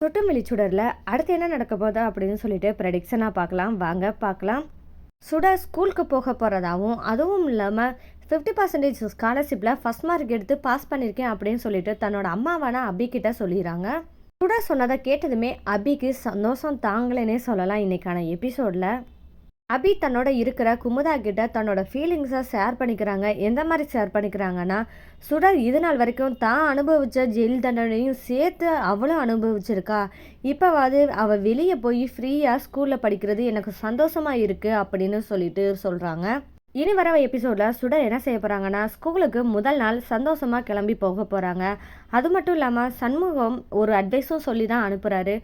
சுட்டுமிழி சுடரில் அடுத்து என்ன நடக்க போதா அப்படின்னு சொல்லிட்டு ப்ரெடிக்ஷனாக பார்க்கலாம். வாங்க பார்க்கலாம். சுடர் ஸ்கூலுக்கு போக போகிறதாவும் அதுவும் இல்லாமல் 50% ஸ்காலர்ஷிப்பில் ஃபஸ்ட் மார்க் எடுத்து பாஸ் பண்ணியிருக்கேன் அப்படின்னு சொல்லிட்டு தன்னோட அம்மாவான அபிக்கிட்ட சொல்லிடுறாங்க. சுடர் சொன்னதை கேட்டதுமே அபிக்கு சந்தோஷம் தாங்களேனே சொல்லலாம். இன்றைக்கான எபிசோடில் அபி தன்னோட இருக்கிற குமுதா கிட்ட தன்னோட ஃபீலிங்ஸை ஷேர் பண்ணிக்கிறாங்க. எந்த மாதிரி ஷேர் பண்ணிக்கிறாங்கன்னா, சுடர் இது நாள் வரைக்கும் தான் அனுபவித்த ஜெயில் தண்டனையும் சேர்த்து அவளும் அனுபவிச்சிருக்கா. இப்போவாது அவள் வெளியே போய் ஃப்ரீயாக ஸ்கூலில் படிக்கிறது எனக்கு சந்தோஷமாக இருக்குது அப்படின்னு சொல்லிட்டு சொல்கிறாங்க. இனி வர எபிசோடில் சுடர் என்ன செய்ய போகிறாங்கன்னா, ஸ்கூலுக்கு முதல் நாள் சந்தோஷமாக கிளம்பி போக போகிறாங்க. அது மட்டும் இல்லாமல் சண்முகம் ஒரு அட்வைஸும் சொல்லி தான் அனுப்புகிறாரு.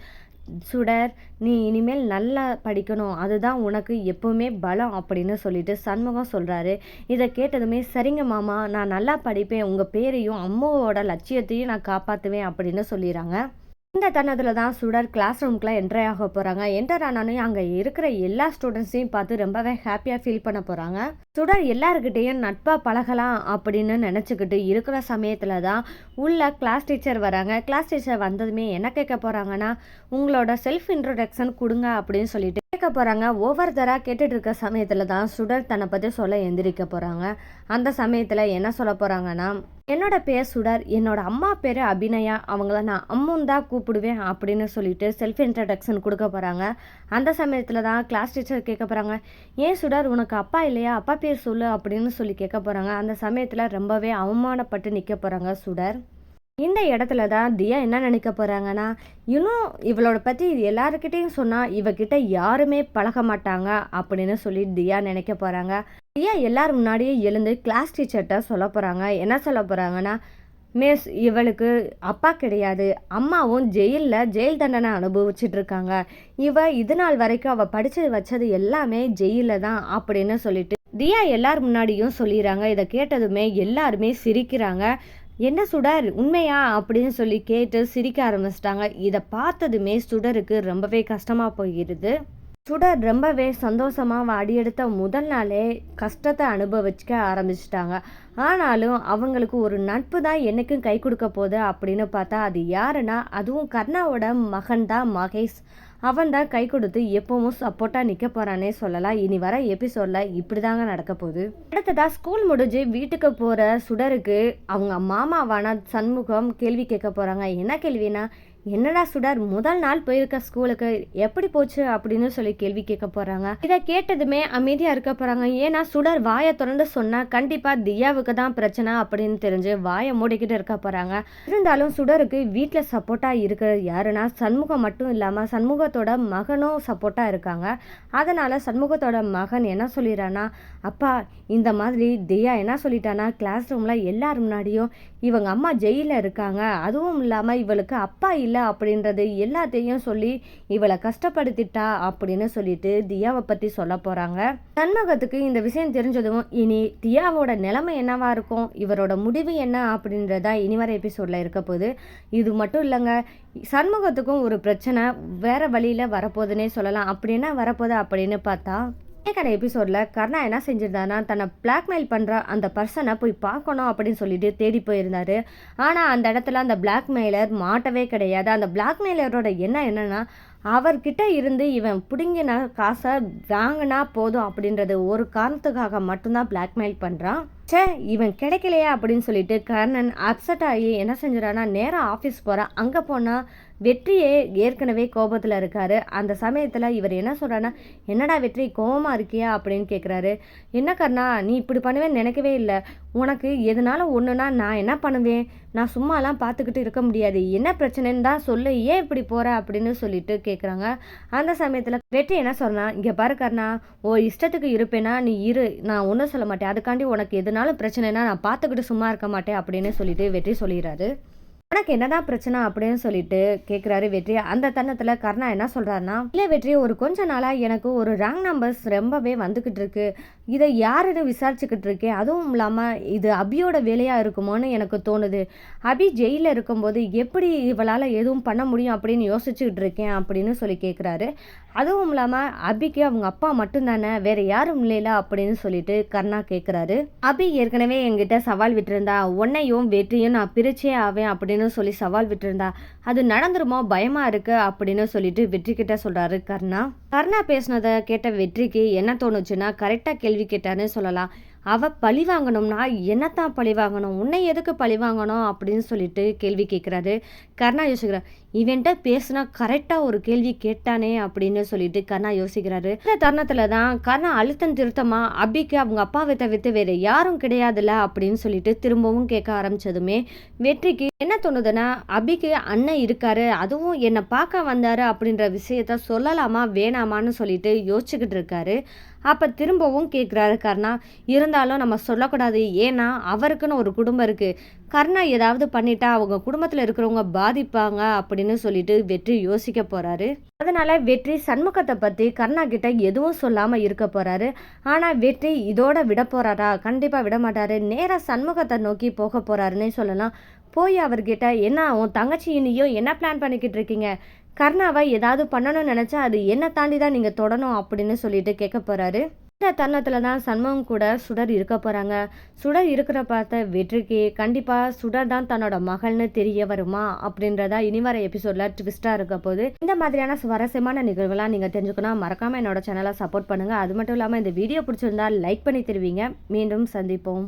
சுடர், நீ இனிமேல் நல்லா படிக்கணும், அதுதான் உனக்கு எப்போவுமே பலம் அப்படின்னு சொல்லிட்டு சண்முகம் சொல்கிறாரு. இதை கேட்டதுமே சரிங்க மாமா, நான் நல்லா படிப்பேன், உங்கள் பேரையும் அம்மாவோட லட்சியத்தையும் நான் காப்பாற்றுவேன் அப்படின்னு சொல்லிடுறாங்க. இந்த தருணத்தில் தான் சுடர் கிளாஸ் ரூம்க்குலாம் என்ட்ரி ஆக போகிறாங்க. என்டர் ஆனானே அங்கே இருக்கிற எல்லா ஸ்டூடெண்ட்ஸையும் பார்த்து ரொம்பவே ஹாப்பியாக ஃபீல் பண்ண போகிறாங்க. சுடர் எல்லாருக்கிட்டேயும் நட்பாக பழகலாம் அப்படின்னு நினச்சிக்கிட்டு இருக்கிற சமயத்தில் தான் உள்ள கிளாஸ் டீச்சர் வராங்க. கிளாஸ் டீச்சர் வந்ததுமே என்ன கேட்க போகிறாங்கன்னா, உங்களோட செல்ஃப் இன்ட்ரோடக்ஷன் கொடுங்க அப்படின்னு சொல்லிட்டு கேட்க போகிறாங்க. ஒவ்வொருத்தராக கேட்டுட்டு இருக்க சமயத்தில் தான் சுடர் தன்னை பற்றி சொல்ல எந்திரிக்க போகிறாங்க. அந்த சமயத்தில் என்ன சொல்ல போகிறாங்கன்னா, என்னோட பேர் சுடர், என்னோட அம்மா பேர் அபிநயா, அவங்கள நான் அம்முன்னு தான் கூப்பிடுவேன் அப்படின்னு சொல்லிட்டு செல்ஃப் இன்ட்ரடக்ஷன் கொடுக்க போகிறாங்க. அந்த சமயத்தில் தான் கிளாஸ் டீச்சர் கேட்க போகிறாங்க, ஏன் சுடர் உனக்கு அப்பா இல்லையா, அப்பா பேர் சொல்லு அப்படின்னு சொல்லி கேட்க போகிறாங்க. அந்த சமயத்தில் ரொம்பவே அவமானப்பட்டு நிற்க போகிறாங்க சுடர். இந்த இடத்துல தான் தியா என்ன நினைக்க போகிறாங்கன்னா, இன்னும் இவளோட பற்றி எல்லாருக்கிட்டையும் சொன்னால் இவகிட்ட யாருமே பழக மாட்டாங்க அப்படின்னு சொல்லி தியா நினைக்க போகிறாங்க. தியா எல்லாரும் முன்னாடியே எழுந்து கிளாஸ் டீச்சர்கிட்ட சொல்ல போகிறாங்க. என்ன சொல்ல போகிறாங்கன்னா, மிஸ், இவளுக்கு அப்பா கிடையாது, அம்மாவும் ஜெயில் தண்டனை அனுபவிச்சுட்டு இருக்காங்க, இது நாள் வரைக்கும் அவள் படித்து வச்சது எல்லாமே ஜெயிலில் தான் அப்படின்னு சொல்லிட்டு தியா எல்லார் முன்னாடியும் சொல்லிடுறாங்க. இதை கேட்டதுமே எல்லாருமே சிரிக்கிறாங்க. என்ன சுடர், உண்மையா அப்படின்னு சொல்லி கேட்டு சிரிக்க ஆரம்பிச்சிட்டாங்க. இதை பார்த்ததுமே சுடருக்கு ரொம்பவே கஷ்டமாக போயிடுது. சுடர் ரொம்பவே சந்தோஷமாக அடியெடுத்த முதல் நாளே கஷ்டத்தை அனுபவிக்க ஆரம்பிச்சிட்டாங்க. ஆனாலும் அவங்களுக்கு ஒரு நட்பு தான் என்றைக்கும் கை கொடுக்க போகுது அப்படின்னு பார்த்தா அது யாருன்னா, அதுவும் கர்ணாவோட மகன் தான் மகேஷ். அவன் தான் கை கொடுத்து எப்பவும் சப்போர்ட்டாக நிற்க போகிறானே சொல்லலாம். இனி வர எபிசோடில் இப்படி தாங்க நடக்க போகுது. அடுத்ததாக ஸ்கூல் முடிஞ்சு வீட்டுக்கு போகிற சுடருக்கு அவங்க மாமாவான சண்முகம் கேள்வி கேட்க போகிறாங்க. என்ன கேள்வினா, என்னடா சுடர், முதல் நாள் போயிருக்க ஸ்கூலுக்கு, எப்படி போச்சு அப்படின்னு சொல்லி கேள்வி கேட்க போகிறாங்க. இதை கேட்டதுமே அமைதியாக இருக்க போகிறாங்க. ஏன்னா சுடர் வாயை திறந்து சொன்னால் கண்டிப்பாக தியாவுக்கு தான் பிரச்சனை அப்படின்னு தெரிஞ்சு வாயை மூடிக்கிட்டு இருக்க போகிறாங்க. இருந்தாலும் சுடருக்கு வீட்டில் சப்போர்ட்டாக இருக்கிறது யாருன்னா சண்முகம் மட்டும் இல்லாமல் சண்முகத்தோட மகனும் சப்போர்ட்டாக இருக்காங்க. அதனால் சண்முகத்தோட மகன் என்ன சொல்லிடுறான்னா, அப்பா, இந்த மாதிரி தியா என்ன சொல்லிட்டானா, கிளாஸ் ரூமில் எல்லாரும் முன்னாடியும் இவங்க அம்மா ஜெயிலில் இருக்காங்க, அதுவும் இல்லாமல் இவளுக்கு அப்பா இல்லை அப்படின்றது எல்லாத்தையும் சொல்லி இவளை கஷ்டப்படுத்திட்டா அப்படின்னு சொல்லிட்டு தியாவை பற்றி சொல்ல போகிறாங்க. சண்முகத்துக்கு இந்த விஷயம் தெரிஞ்சதும் இனி தியாவோட நிலைமை என்னவா இருக்கும், இவரோட முடிவு என்ன அப்படின்றதா இனி வர எபிசோடில் இருக்க போகுது. இது மட்டும் இல்லைங்க, சண்முகத்துக்கும் ஒரு பிரச்சனை வேற வழியில் வரப்போகுதுன்னே சொல்லலாம். அப்படி என்ன வரப்போகுது அப்படின்னு பார்த்தா, கடை எபிசோடில் கர்ணா என்ன செஞ்சிருந்தாருன்னா, தன்னை பிளாக்மெயில் பண்ணுற அந்த பர்சனை போய் பார்க்கணும் அப்படின்னு சொல்லிட்டு தேடி போயிருந்தாரு. ஆனால் அந்த இடத்துல அந்த பிளாக்மெயிலர் மாட்டவே கிடையாது. அந்த பிளாக்மெயிலரோட என்னன்னா, அவர்கிட்ட இருந்து இவன் பிடுங்கின காசை வாங்கினா போதும் அப்படின்றது ஒரு காரணத்துக்காக மட்டும்தான் பிளாக்மெயில் பண்ணுறான். இவன் கிடைக்கலையா அப்படின்னு சொல்லிட்டு கர்ணன் அப்செட் ஆகி என்ன செஞ்சிடான்னா, நேராக ஆஃபீஸ் போகிறான். அங்கே போனால் வெற்றியே ஏற்கனவே கோபத்தில் இருக்காரு. அந்த சமயத்தில் இவர் என்ன சொல்கிறான்னா, என்னடா வெற்றி, கோபமாக இருக்கியா அப்படின்னு கேட்குறாரு. என்ன கர்ணா, நீ இப்படி பண்ணுவேன்னு நினைக்கவே இல்லை, உனக்கு எதனால ஒன்றுனா நான் என்ன பண்ணுவேன், நான் சும்மாலாம் பார்த்துக்கிட்டு இருக்க முடியாது, என்ன பிரச்சனைன்னு தான் சொல்லு, ஏன் இப்படி போகிற அப்படின்னு சொல்லிட்டு கேட்குறாங்க. அந்த சமயத்தில் வெற்றி என்ன சொல்கிறான், இங்கே பாரு கர்ணா, ஓ இஷ்டத்துக்கு இருப்பேனா நீ இரு, நான் ஒன்றும் சொல்ல மாட்டேன், அதுக்காண்டி உனக்கு எதனாலும் பிரச்சனைனா நான் பார்த்துக்கிட்டு சும்மா இருக்க மாட்டேன் அப்படின்னு சொல்லிட்டு வெற்றி சொல்லிடுறாரு. உனக்கு என்னதான் பிரச்சனை அப்படின்னு சொல்லிட்டு கேட்குறாரு வெற்றி. அந்த தருணத்தில் கர்ணா என்ன சொல்கிறாருன்னா, இல்லை வெற்றி, ஒரு கொஞ்ச நாளாக எனக்கு ஒரு ராங் நம்பர்ஸ் ரொம்பவே வந்துக்கிட்டு இருக்கு, இதை யாருன்னு விசாரிச்சுக்கிட்டு இருக்கேன், அதுவும் இல்லாமல் இது அபியோட வேலையாக இருக்குமோன்னு எனக்கு தோணுது, அபி ஜெயிலில் இருக்கும்போது எப்படி இவளால் எதுவும் பண்ண முடியும் அப்படின்னு யோசிச்சுக்கிட்டு இருக்கேன் அப்படின்னு சொல்லி கேட்குறாரு. அதுவும் இல்லாமல் அபிக்கு அவங்க அப்பா மட்டும்தானே, வேற யாரும் இல்லைல அப்படின்னு சொல்லிட்டு கர்ணா கேட்குறாரு. அபி ஏற்கனவே என்கிட்ட சவால் விட்டுருந்தா, உன்னையும் வெற்றியும் நான் பிரிச்சே ஆவேன் அப்படின்னு அப்படின்னு சொல்லி சவால் விட்டுருந்தா அது நடந்துருமோ பயமா இருக்கு அப்படின்னு சொல்லிட்டு வெற்றி கிட்ட சொல்றாரு கர்ணா. கர்ணா பேசினதை கேட்ட வெற்றிக்கு என்ன தோணுச்சுன்னா கரெக்டாக கேள்வி கேட்டான்னு சொல்லலாம். அவ பழி வாங்கணும்னா என்னத்தான் பழி வாங்கணும், உன்னை எதுக்கு பழி வாங்கணும் அப்படின்னு சொல்லிட்டு கேள்வி கேட்குறாரு. கர்ணா யோசிக்கிறார், இவன்ட்ட பேசுனா கரெக்டாக ஒரு கேள்வி கேட்டானே அப்படின்னு சொல்லிட்டு கர்ணா யோசிக்கிறாரு. இந்த தருணத்தில் தான் கர்ணா அழுத்தம் திருத்தமா அபிக்கு அவங்க அப்பாவை தவிர்த்து வேற யாரும் கிடையாதுல்ல அப்படின்னு சொல்லிட்டு திரும்பவும் கேட்க ஆரம்பிச்சதுமே வெற்றிக்கு என்ன தோணுதுன்னா அபிக்கு அண்ணன் இருக்காரு, அதுவும் என்னை பார்க்க வந்தாரு அப்படின்ற விஷயத்த சொல்லலாமா வேணாமான்னு சொல்லிட்டு யோசிச்சுக்கிட்டு இருக்காரு. அப்போ திரும்பவும் கேட்குறாரு கர்ணா, இருந்தாலும் நம்ம சொல்லக்கூடாது, ஏன்னா அவருக்குன்னு ஒரு குடும்பம் இருக்குது, கர்ணா ஏதாவது பண்ணிட்டா அவங்க குடும்பத்தில் இருக்கிறவங்க பாதிப்பாங்க அப்படின்னு சொல்லிட்டு வெற்றி யோசிக்க போகிறாரு. அதனால் வெற்றி சண்முகத்தை பற்றி கர்ணா கிட்ட எதுவும் சொல்லாமல் இருக்க போகிறாரு. ஆனால் வெற்றி இதோட விட போகிறாரா? கண்டிப்பாக விட மாட்டார். நேராக சண்முகத்தை நோக்கி போக போகிறாருன்னே சொல்லலாம். போய் அவர்கிட்ட, என்ன உன் தங்கச்சி இனியும் என்ன பிளான் பண்ணிக்கிட்டு இருக்கீங்க, கர்ணாவை ஏதாவது பண்ணணும்னு நினச்சா அது என்னை தாண்டி தான் நீங்கள் தொடணும் அப்படின்னு சொல்லிட்டு கேட்க போகிறாரு. இந்த தருணத்தில் தான் சண்முகம் கூட சுடர் இருக்க போகிறாங்க. சுடர் இருக்கிற பார்த்த வெற்றிக்கு கண்டிப்பாக சுடர் தான் தன்னோட மகள்னு தெரிய வருமா அப்படின்றதா இனி வர எபிசோடில் ட்விஸ்ட்டாக இருக்க போது. இந்த மாதிரியான சுவாரஸ்யமான நிகழ்வுலாம் நீங்கள் தெரிஞ்சுக்கணும், மறக்காமல் என்னோட சேனலை சப்போர்ட் பண்ணுங்கள். அது மட்டும் இல்லாமல் இந்த வீடியோ பிடிச்சிருந்தா லைக் பண்ணி தருவீங்க. மீண்டும் சந்திப்போம்.